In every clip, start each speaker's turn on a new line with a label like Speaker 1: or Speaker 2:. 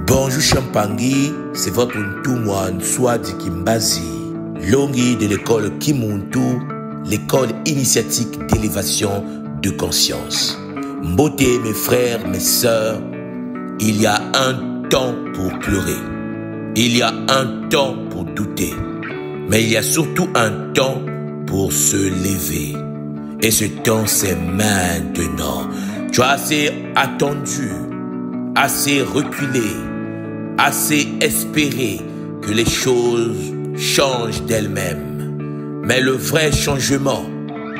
Speaker 1: Bonjour Champangui, c'est votre Ntumwa Nswadi Kimbazi, Longi de l'école Kimuntu, l'école initiatique d'élévation de conscience. Mbote mes frères, mes sœurs, il y a un temps pour pleurer, il y a un temps pour douter, mais il y a surtout un temps pour se lever. Et ce temps c'est maintenant. Tu as assez attendu, assez reculé, assez espéré que les choses changent d'elles-mêmes. Mais le vrai changement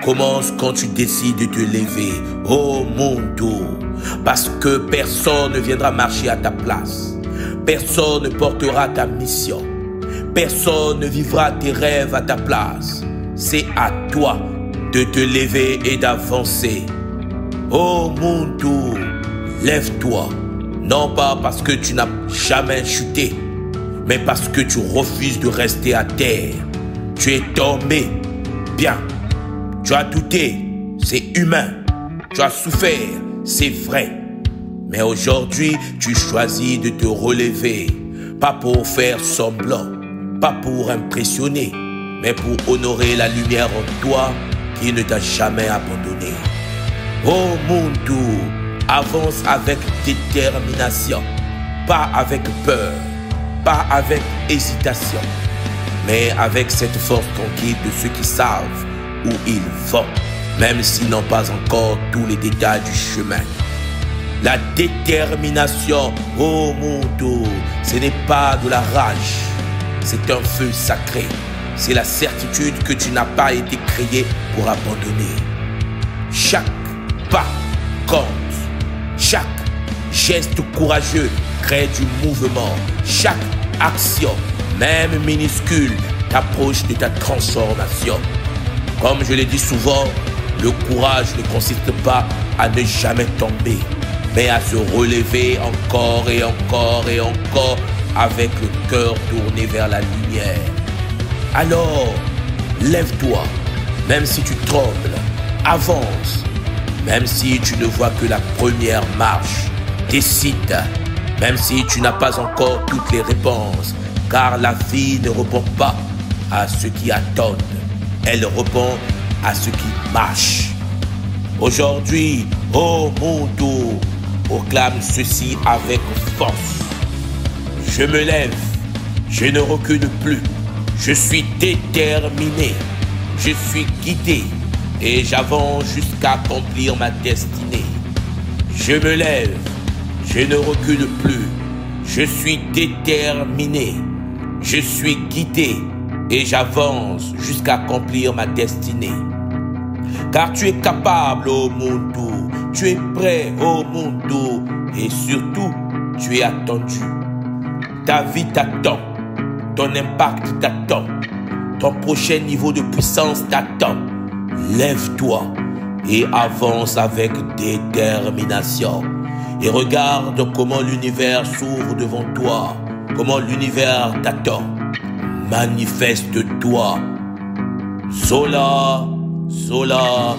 Speaker 1: commence quand tu décides de te lever. Oh mon Dieu, parce que personne ne viendra marcher à ta place. Personne ne portera ta mission. Personne ne vivra tes rêves à ta place. C'est à toi de te lever et d'avancer. Oh mon Dieu, lève-toi. Non pas parce que tu n'as jamais chuté, mais parce que tu refuses de rester à terre. Tu es tombé. Bien. Tu as douté. C'est humain. Tu as souffert. C'est vrai. Mais aujourd'hui, tu choisis de te relever. Pas pour faire semblant. Pas pour impressionner. Mais pour honorer la lumière en toi qui ne t'a jamais abandonné. Oh mon Dieu, avance avec détermination, pas avec peur, pas avec hésitation, mais avec cette force tranquille de ceux qui savent où ils vont, même s'ils n'ont pas encore tous les détails du chemin. La détermination, oh mon Dieu, ce n'est pas de la rage, c'est un feu sacré. C'est la certitude que tu n'as pas été créé pour abandonner. Chaque pas compte. Chaque geste courageux crée du mouvement. Chaque action, même minuscule, t'approche de ta transformation. Comme je l'ai dit souvent, le courage ne consiste pas à ne jamais tomber, mais à se relever encore et encore et encore avec le cœur tourné vers la lumière. Alors, lève-toi, même si tu trembles, avance, même si tu ne vois que la première marche, décide, même si tu n'as pas encore toutes les réponses, car la vie ne répond pas à ceux qui attendent, elle répond à ceux qui marchent. Aujourd'hui, oh mon Dieu, proclame ceci avec force. Je me lève, je ne recule plus. Je suis déterminé, je suis guidé et j'avance jusqu'à accomplir ma destinée. Je me lève, je ne recule plus, je suis déterminé, je suis guidé et j'avance jusqu'à accomplir ma destinée. Car tu es capable, oh mon Dieu, tu es prêt, oh mon Dieu, et surtout, tu es attendu. Ta vie t'attend. Ton impact t'attend. Ton prochain niveau de puissance t'attend. Lève-toi et avance avec détermination. Et regarde comment l'univers s'ouvre devant toi. Comment l'univers t'attend. Manifeste-toi. Zola, Zola,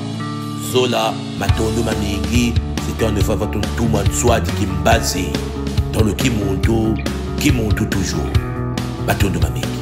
Speaker 1: Zola. Matondo Mamigi. C'est un effort votre Ntumwa Nswadi Kimbazi. Dans le Kimuntu toujours. Batondo Mamiki.